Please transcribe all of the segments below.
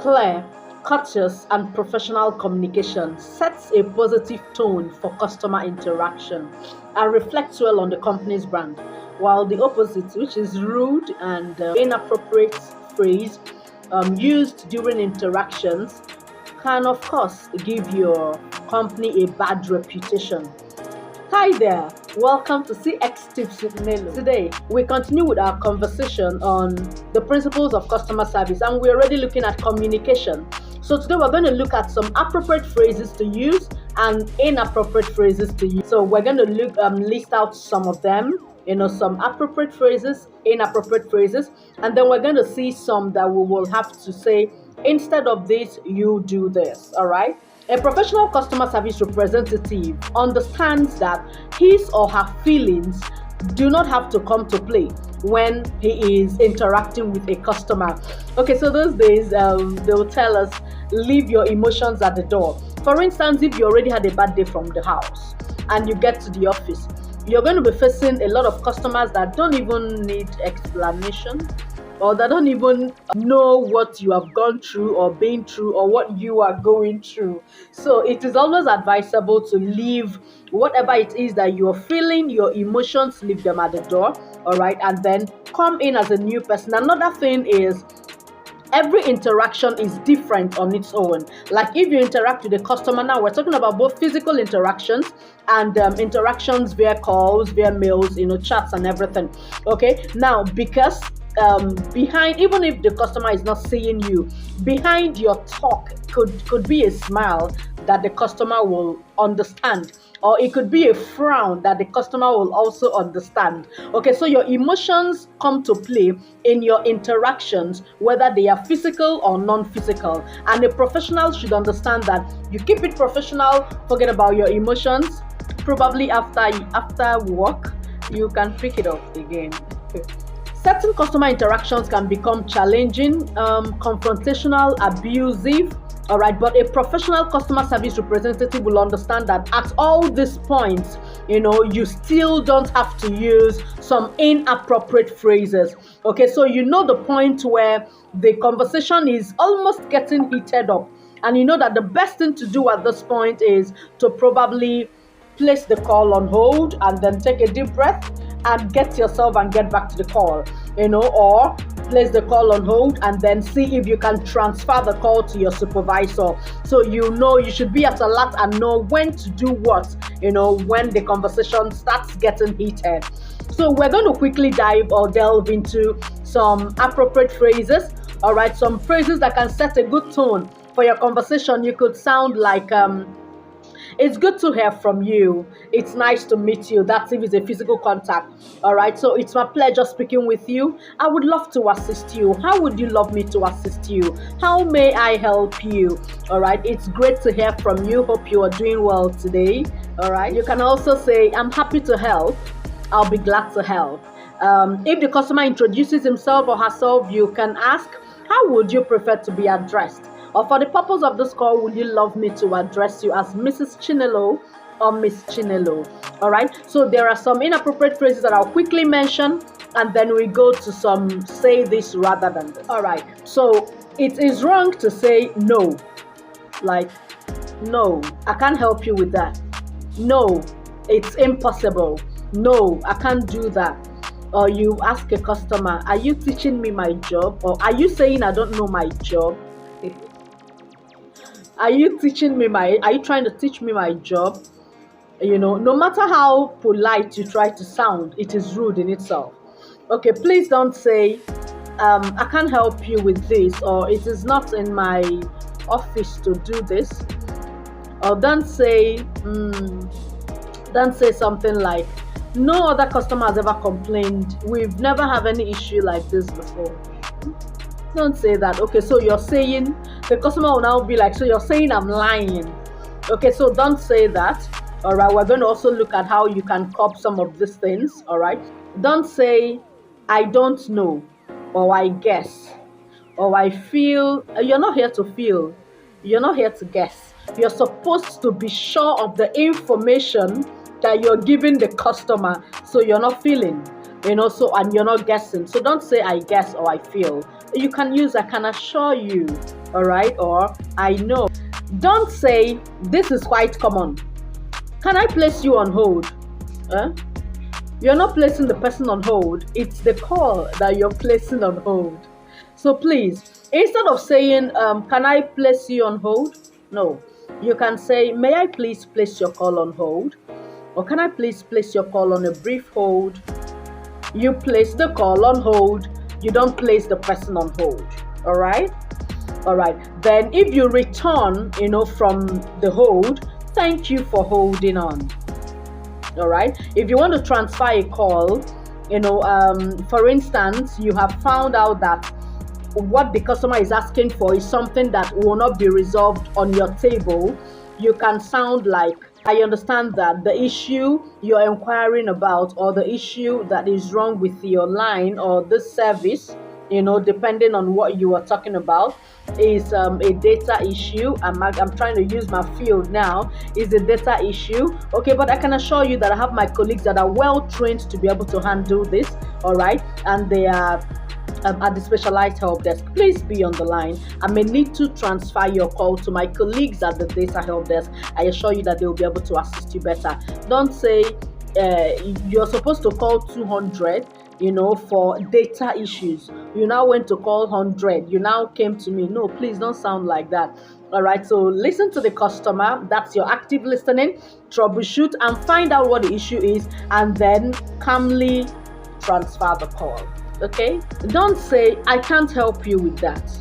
Clear, courteous, and professional communication sets a positive tone for customer interaction and reflects well on the company's brand. While the opposite, which is rude and inappropriate phrase used during interactions, can of course give your company a bad reputation. Hi there, welcome to CX Tips with Nelo. Today, we continue with our conversation on the principles of customer service, and we're already looking at communication. So, today we're going to look at some appropriate phrases to use and inappropriate phrases to use. So, we're going to list out some of them, some appropriate phrases, inappropriate phrases, and then we're going to see some that we will have to say, instead of this, you do this. All right. A professional customer service representative understands that his or her feelings do not have to come to play when he is interacting with a customer. Okay, so those days they'll tell us, leave your emotions at the door. For instance, if you already had a bad day from the house and you get to the office, you're going to be facing a lot of customers that don't even need explanation, or that don't even know what you have gone through or been through or what you are going through. So it is always advisable to leave whatever it is that you're feeling, your emotions, leave them at the door, all right, and then come in as a new person. Another thing is, every interaction is different on its own. Like if you interact with a customer, now we're talking about both physical interactions and interactions via calls, via mails, chats and everything. Okay, now because behind, even if the customer is not seeing you, behind your talk could be a smile that the customer will understand, or it could be a frown that the customer will also understand. Okay, so your emotions come to play in your interactions, whether they are physical or non-physical, and a professional should understand that. You keep it professional, forget about your emotions. Probably after work you can pick it up again. Certain customer interactions can become challenging, confrontational, abusive. All right, but a professional customer service representative will understand that at all these points, you still don't have to use some inappropriate phrases. Okay, so the point where the conversation is almost getting heated up, and you know that the best thing to do at this point is to probably place the call on hold and then take a deep breath and get yourself and get back to the call, or place the call on hold and then see if you can transfer the call to your supervisor. So you should be at alert and know when to do what, when the conversation starts getting heated. So we're going to quickly delve into some appropriate phrases. All right, some phrases that can set a good tone for your conversation. You could sound like, it's good to hear from you. It's nice to meet you. That's if it's a physical contact. All right. So it's my pleasure speaking with you. I would love to assist you. How would you love me to assist you? How may I help you? All right. It's great to hear from you. Hope you are doing well today. All right. You can also say, I'm happy to help. I'll be glad to help. If the customer introduces himself or herself, you can ask, how would you prefer to be addressed? Or for the purpose of this call, would you love me to address you as Mrs. Chinelo or Miss Chinelo? All right. So there are some inappropriate phrases that I'll quickly mention, and then we go to some say this rather than this. All right. So it is wrong to say no. Like, no, I can't help you with that. No, it's impossible. No, I can't do that. Or you ask a customer, are you teaching me my job? Or are you saying I don't know my job? Are you trying to teach me my job? No matter how polite you try to sound, it is rude in itself. Okay, please don't say, I can't help you with this, or it is not in my office to do this. Or don't say something like, no other customer has ever complained. We've never had any issue like this before. Don't say that. Okay, so you're saying, the customer will now be like, so you're saying I'm lying. Okay, so don't say that. All right, we're going to also look at how you can cop some of these things. All right, don't say I don't know, or I guess, or I feel. You're not here to feel. You're not here to guess. You're supposed to be sure of the information that you're giving the customer, so you're not feeling. And you're not guessing. So don't say I guess or I feel. You can use I can assure you, all right, or I know. Don't say, this is quite common. Can I place you on hold? Huh? You're not placing the person on hold. It's the call that you're placing on hold. So please, instead of saying, can I place you on hold? No. You can say, may I please place your call on hold? Or can I please place your call on a brief hold? You place the call on hold. You don't place the person on hold. All right? All right. Then if you return, from the hold, thank you for holding on. All right. If you want to transfer a call, for instance, you have found out that what the customer is asking for is something that will not be resolved on your table, you can sound like, I understand that the issue you're inquiring about, or the issue that is wrong with your line or this service, depending on what you are talking about, is a data issue. I'm trying to use my field now, is a data issue. Okay, but I can assure you that I have my colleagues that are well trained to be able to handle this, all right? And they are at the specialized help desk. Please be on the line. I may need to transfer your call to my colleagues at the data help desk. I assure you that they will be able to assist you better. Don't say you're supposed to call 200 for data issues. You now went to call 100. You now came to me. No, please don't sound like that. All right, so listen to the customer. That's your active listening. Troubleshoot and find out what the issue is, and then calmly transfer the call. Okay? Don't say, I can't help you with that.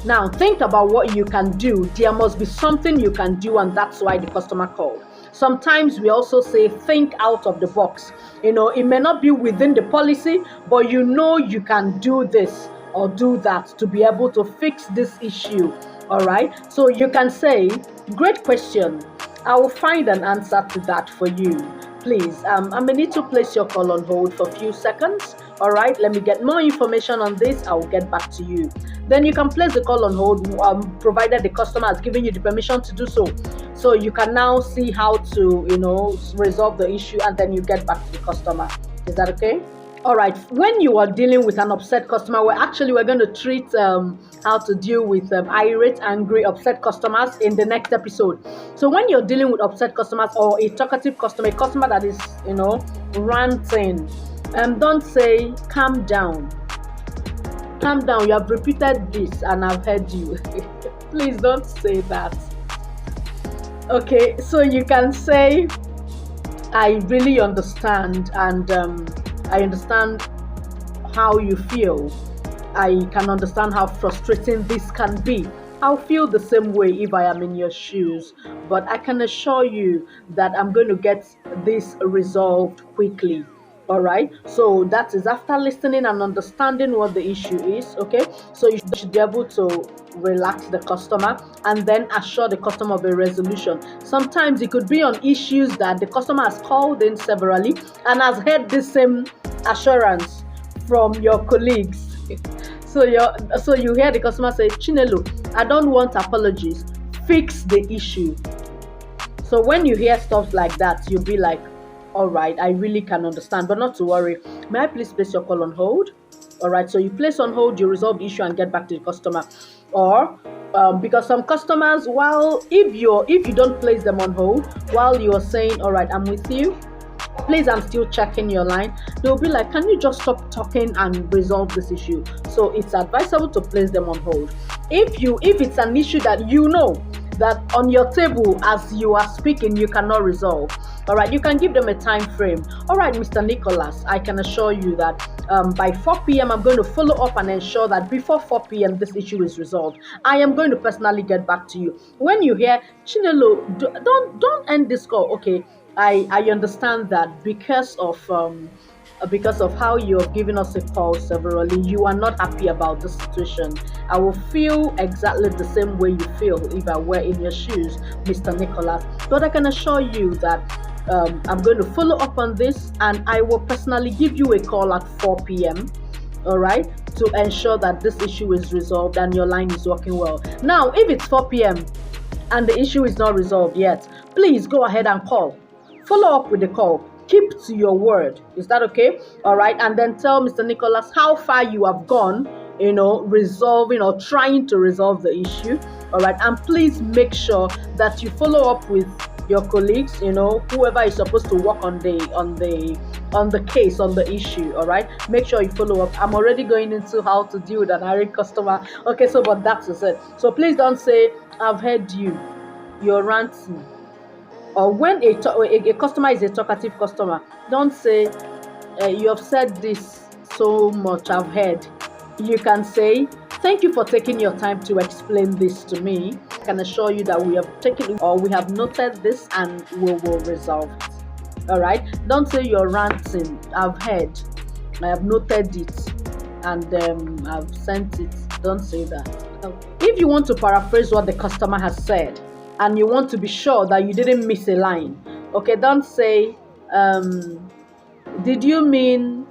Now, think about what you can do. There must be something you can do, and that's why the customer called. Sometimes we also say, think out of the box. It may not be within the policy, but you can do this or do that to be able to fix this issue. All right? So you can say, great question. I will find an answer to that for you. Please, I may need to place your call on hold for a few seconds. All right, let me get more information on this. I will get back to you. Then you can place the call on hold, provided the customer has given you the permission to do so. So you can now see how to, resolve the issue, and then you get back to the customer. Is that okay? All right, when you are dealing with an upset customer, we're going to treat how to deal with irate, angry, upset customers in the next episode. So when you're dealing with upset customers or a talkative customer, a customer that is, ranting, don't say, calm down. Calm down. You have repeated this and I've heard you. Please don't say that. Okay, so you can say, I really understand, and I understand how you feel. I can understand how frustrating this can be. I'll feel the same way if I am in your shoes, but I can assure you that I'm going to get this resolved quickly. All right, so that is after listening and understanding what the issue is. Okay, so you should be able to relax the customer and then assure the customer of a resolution. Sometimes it could be on issues that the customer has called in severally and has heard the same assurance from your colleagues. So you hear the customer say, Chinelo, I don't want apologies, fix the issue. So when you hear stuff like that, you'll be like, all right, I really can understand, but not to worry. May I please place your call on hold? All right, so you place on hold, you resolve the issue and get back to the customer. Or because some customers, if you don't place them on hold while you are saying, all right, I'm with you, please, I'm still checking your line, they'll be like, can you just stop talking and resolve this issue? So it's advisable to place them on hold. If it's an issue that that on your table as you are speaking you cannot resolve, all right, you can give them a time frame. All right, Mr. Nicholas, I can assure you that by 4 p.m. I'm going to follow up and ensure that before 4 p.m. this issue is resolved. I am going to personally get back to you. When you hear, Chinelo, don't end this call. Okay, I understand that because of how you have given us a call severally, you are not happy about the situation. I will feel exactly the same way you feel if I were in your shoes, Mr. Nicholas. But I can assure you that I'm going to follow up on this, and I will personally give you a call at 4 p.m. All right, to ensure that this issue is resolved and your line is working well. Now, if it's 4 p.m. and the issue is not resolved yet, please go ahead and call. Follow up with the call. Keep to your word. Is that okay? All right. And then tell Mr. Nicholas how far you have gone resolving or trying to resolve the issue. All right, and please make sure that you follow up with your colleagues, whoever is supposed to work on the case, on the issue. All right, make sure you follow up. I'm already going into how to deal with an irate customer. Okay, so but that is it. So please don't say, I've heard you're ranting. Or when a customer is a talkative customer, don't say, you have said this so much, I've heard. You can say, thank you for taking your time to explain this to me. I can assure you that we have noted this and we will resolve it. All right, don't say you're ranting. I've heard, I have noted it, and I've sent it. Don't say that. If you want to paraphrase what the customer has said and you want to be sure that you didn't miss a line, okay, don't say, did you mean,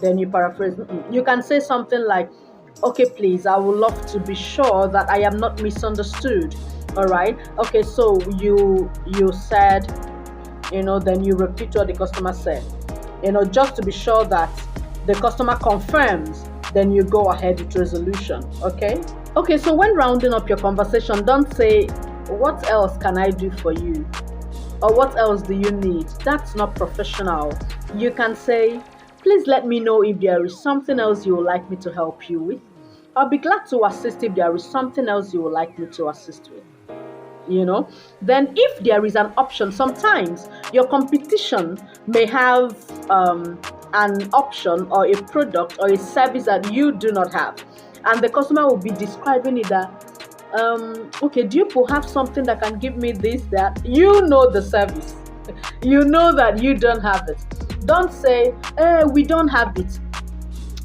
then you paraphrase. You can say something like, okay, please, I would love to be sure that I am not misunderstood. All right, okay, so you said, then you repeat what the customer said, just to be sure that the customer confirms, then you go ahead with resolution. Okay, so when rounding up your conversation, don't say, what else can I do for you? Or what else do you need? That's not professional. You can say, please let me know if there is something else you would like me to help you with. I'll be glad to assist if there is something else you would like me to assist with. Then if there is an option, sometimes your competition may have an option or a product or a service that you do not have. And the customer will be describing it that, okay, do you have something that can give me this, that? You know the service. You know that you don't have it. Don't say, we don't have it.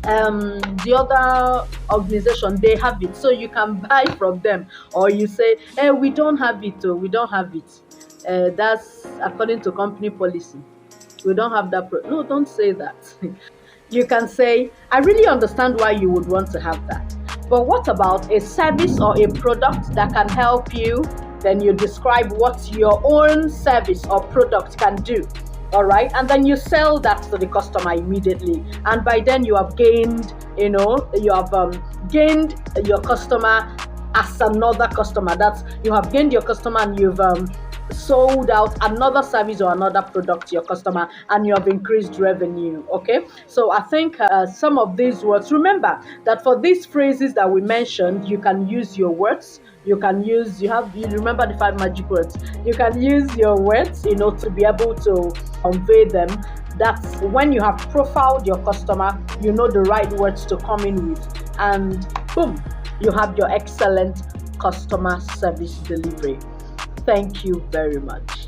The other organization, they have it, so you can buy from them. Or you say, we don't have it, we don't have it. That's according to company policy. We don't have that. No, don't say that. You can say, I really understand why you would want to have that. But what about a service or a product that can help you? Then you describe what your own service or product can do. All right, and then you sell that to the customer immediately, and by then you have gained, gained your customer as another customer. That's, you have gained your customer and you've sold out another service or another product to your customer, and you have increased revenue. Okay, so I think some of these words, remember that for these phrases that we mentioned, you can use your words. You remember the 5 magic words. You can use your words, to be able to convey them. That's when you have profiled your customer, you know the right words to come in with, and boom, you have your excellent customer service delivery. Thank you very much.